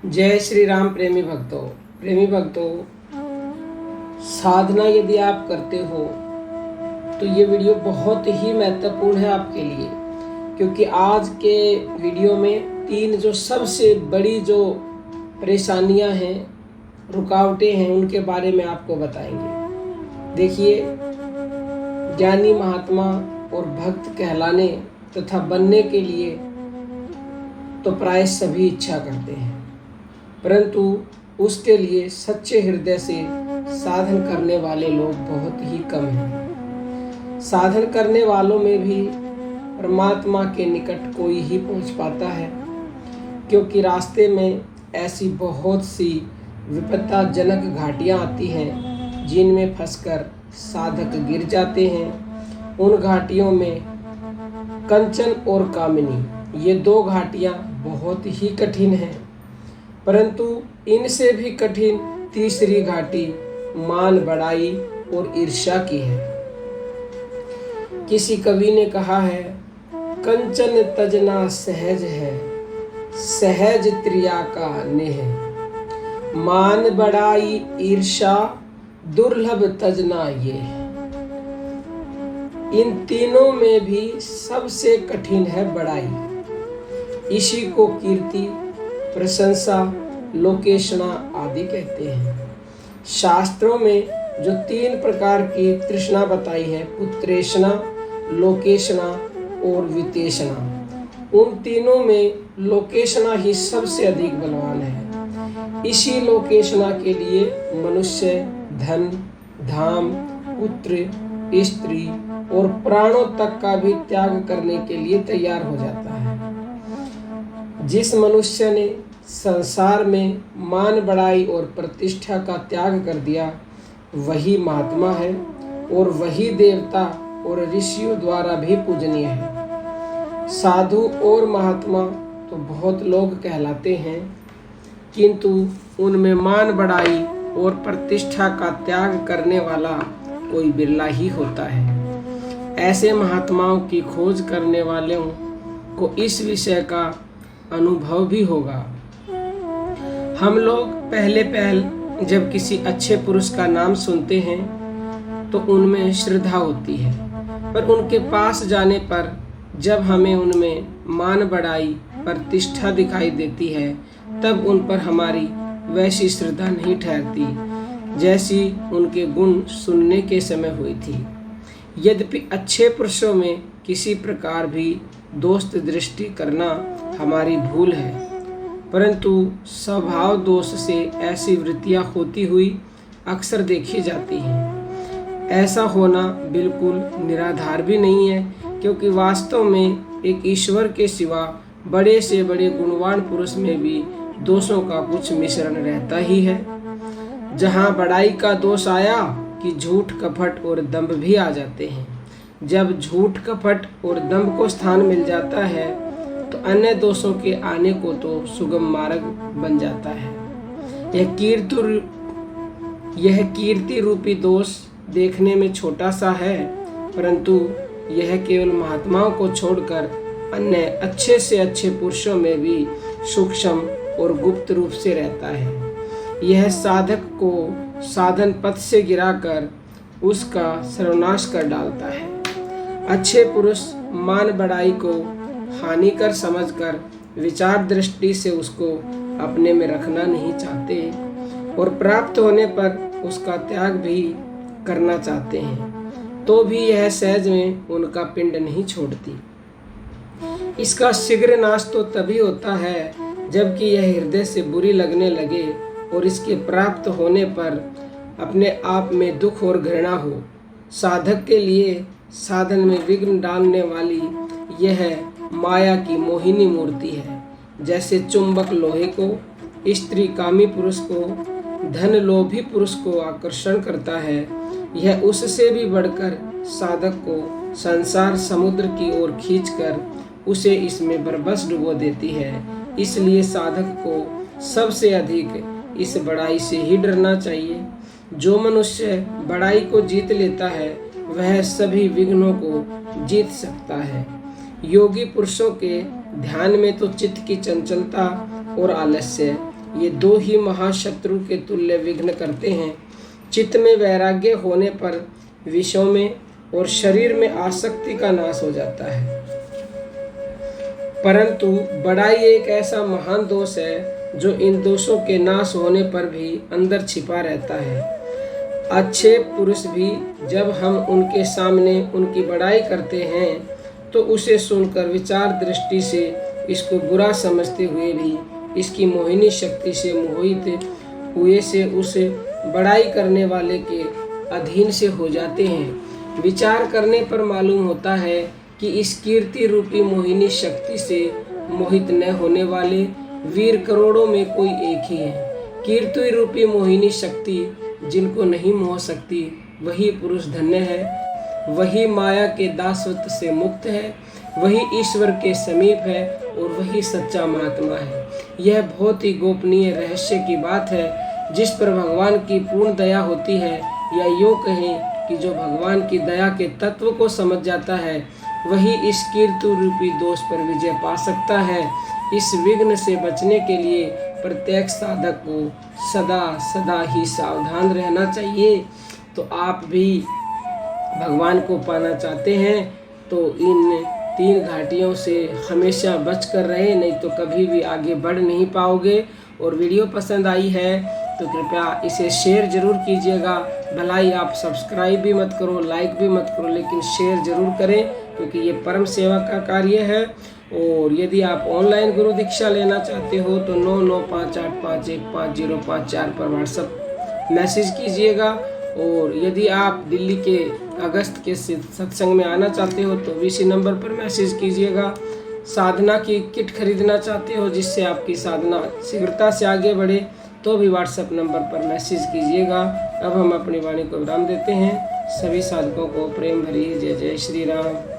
जय श्री राम। प्रेमी भक्तों, साधना यदि आप करते हो तो ये वीडियो बहुत ही महत्वपूर्ण है आपके लिए, क्योंकि आज के वीडियो में तीन जो सबसे बड़ी जो परेशानियां हैं, रुकावटें हैं, उनके बारे में आपको बताएंगे। देखिए, ज्ञानी महात्मा और भक्त कहलाने तथा बनने के लिए तो प्राय सभी इच्छा करते हैं, परंतु उसके लिए सच्चे हृदय से साधन करने वाले लोग बहुत ही कम हैं। साधन करने वालों में भी परमात्मा के निकट कोई ही पहुंच पाता है, क्योंकि रास्ते में ऐसी बहुत सी विपत्ताजनक घाटियां आती हैं जिनमें फंसकर साधक गिर जाते हैं। उन घाटियों में कंचन और कामिनी, ये दो घाटियां बहुत ही कठिन हैं, परंतु इनसे भी कठिन तीसरी घाटी मान बढ़ाई और ईर्ष्या की है। किसी कवि ने कहा है, कंचन तजना सहज है, सहज त्रिया का नेह, मान बढ़ाई ईर्ष्या दुर्लभ तजना ये। इन तीनों में भी सबसे कठिन है बड़ाई। इसी को कीर्ति, प्रशंसा, लोकेशना आदि कहते हैं। शास्त्रों में जो तीन प्रकार की तृष्णा बताई है, पुत्रेशना, लोकेशना और वितेशना, उन तीनों में लोकेशना ही सबसे अधिक बलवान है। इसी लोकेशना के लिए मनुष्य धन, धाम, पुत्र, स्त्री और प्राणों तक का भी त्याग करने के लिए तैयार हो जाता है। जिस मनुष्य ने संसार में मान बढ़ाई और प्रतिष्ठा का त्याग कर दिया, वही महात्मा है और वही देवता और ऋषियों द्वारा भी पूजनीय है। साधु और महात्मा तो बहुत लोग कहलाते हैं, किंतु उनमें मान बढ़ाई और प्रतिष्ठा का त्याग करने वाला कोई बिरला ही होता है। ऐसे महात्माओं की खोज करने वालों को इस विषय का अनुभव भी होगा। हम लोग पहले जब किसी अच्छे पुरुष का नाम सुनते हैं तो उनमें श्रद्धा होती है, पर उनके पास जाने पर जब हमें उनमें मान बढ़ाई, प्रतिष्ठा दिखाई देती है, तब उन पर हमारी वैसी श्रद्धा नहीं ठहरती जैसी उनके गुण सुनने के समय हुई थी। यद्यपि अच्छे पुरुषों में किसी प्रकार भी दोस्त दृष्टि करना हमारी भूल है, परंतु स्वभाव दोष से ऐसी वृत्तियां होती हुई अक्सर देखी जाती हैं। ऐसा होना बिल्कुल निराधार भी नहीं है, क्योंकि वास्तव में एक ईश्वर के सिवा बड़े से बड़े गुणवान पुरुष में भी दोषों का कुछ मिश्रण रहता ही है। जहाँ बड़ाई का दोष आया कि झूठ, कपट और दंभ भी आ जाते हैं। जब झूठ, कपट और दंभ को स्थान मिल जाता है तो अन्य दोषों के आने को तो सुगम मार्ग बन जाता है। यह कीर्ति रूपी दोष देखने में छोटा सा है, परंतु यह केवल महात्माओं को छोड़कर अन्य अच्छे से अच्छे पुरुषों में भी सूक्ष्म और गुप्त रूप से रहता है। यह साधक को साधन पथ से गिराकर उसका सर्वनाश कर डालता है। अच्छे पुरुष मान बढ़ाई को हानिकर समझकर विचार दृष्टि से उसको अपने में रखना नहीं चाहते और प्राप्त होने पर उसका त्याग भी करना चाहते हैं, तो भी यह सहज में उनका पिंड नहीं छोड़ती। इसका शीघ्र नाश तो तभी होता है जबकि यह हृदय से बुरी लगने लगे और इसके प्राप्त होने पर अपने आप में दुख और घृणा हो। साधक के लिए साधन में विघ्न डालने वाली यह माया की मोहिनी मूर्ति है। जैसे चुंबक लोहे को, स्त्री कामी पुरुष को, धन लोभी पुरुष को आकर्षण करता है, यह उससे भी बढ़कर साधक को संसार समुद्र की ओर खींचकर उसे इसमें बरबस डुबो देती है। इसलिए साधक को सबसे अधिक इस बड़ाई से ही डरना चाहिए। जो मनुष्य बड़ाई को जीत लेता है वह सभी विघ्नों को जीत सकता है। योगी पुरुषों के ध्यान में तो चित्त की चंचलता और आलस्य, ये दो ही महाशत्रु के तुल्य विघ्न करते हैं। चित्त में वैराग्य होने पर विषयों में और शरीर में आसक्ति का नाश हो जाता है। परंतु बड़ाई एक ऐसा महान दोष है जो इन दोषों के नाश होने पर भी अंदर छिपा रहता है। अच्छे पुरुष भी जब हम उनके सामने उनकी बड़ाई करते हैं तो उसे सुनकर विचार दृष्टि से इसको बुरा समझते हुए भी इसकी मोहिनी शक्ति से मोहित हुए से उस बड़ाई करने वाले के अधीन से हो जाते हैं। विचार करने पर मालूम होता है कि इस कीर्ति रूपी मोहिनी शक्ति से मोहित न होने वाले वीर करोड़ों में कोई एक ही है। कीर्ति रूपी मोहिनी शक्ति जिनको नहीं मोह सकती वही पुरुष धन्य है, वही माया के दासत्व से मुक्त है, वही ईश्वर के समीप है और वही सच्चा महात्मा है। यह बहुत ही गोपनीय रहस्य की बात है जिस पर भगवान की पूर्ण दया होती है, या यूँ कहें कि जो भगवान की दया के तत्व को समझ जाता है वही इस कीर्ति रूपी दोष पर विजय पा सकता है। इस विघ्न से बचने के लिए प्रत्येक साधक को सदा सदा ही सावधान रहना चाहिए। तो आप भी भगवान को पाना चाहते हैं तो इन 3 घाटियों से हमेशा बच कर रहे, नहीं तो कभी भी आगे बढ़ नहीं पाओगे। और वीडियो पसंद आई है तो कृपया इसे शेयर जरूर कीजिएगा। भलाई आप सब्सक्राइब भी मत करो, लाइक भी मत करो, लेकिन शेयर जरूर करें क्योंकि ये परम सेवा का कार्य है। और यदि आप ऑनलाइन गुरु दीक्षा लेना चाहते हो तो 9958515054 पर व्हाट्सएप मैसेज कीजिएगा। और यदि आप दिल्ली के अगस्त के सत्संग में आना चाहते हो तो भी इसी नंबर पर मैसेज कीजिएगा। साधना की किट खरीदना चाहते हो जिससे आपकी साधना शीघ्रता से आगे बढ़े तो भी व्हाट्सएप नंबर पर मैसेज कीजिएगा। अब हम अपनी वाणी को विराम देते हैं। सभी साधकों को प्रेम भरी जय जय श्री राम।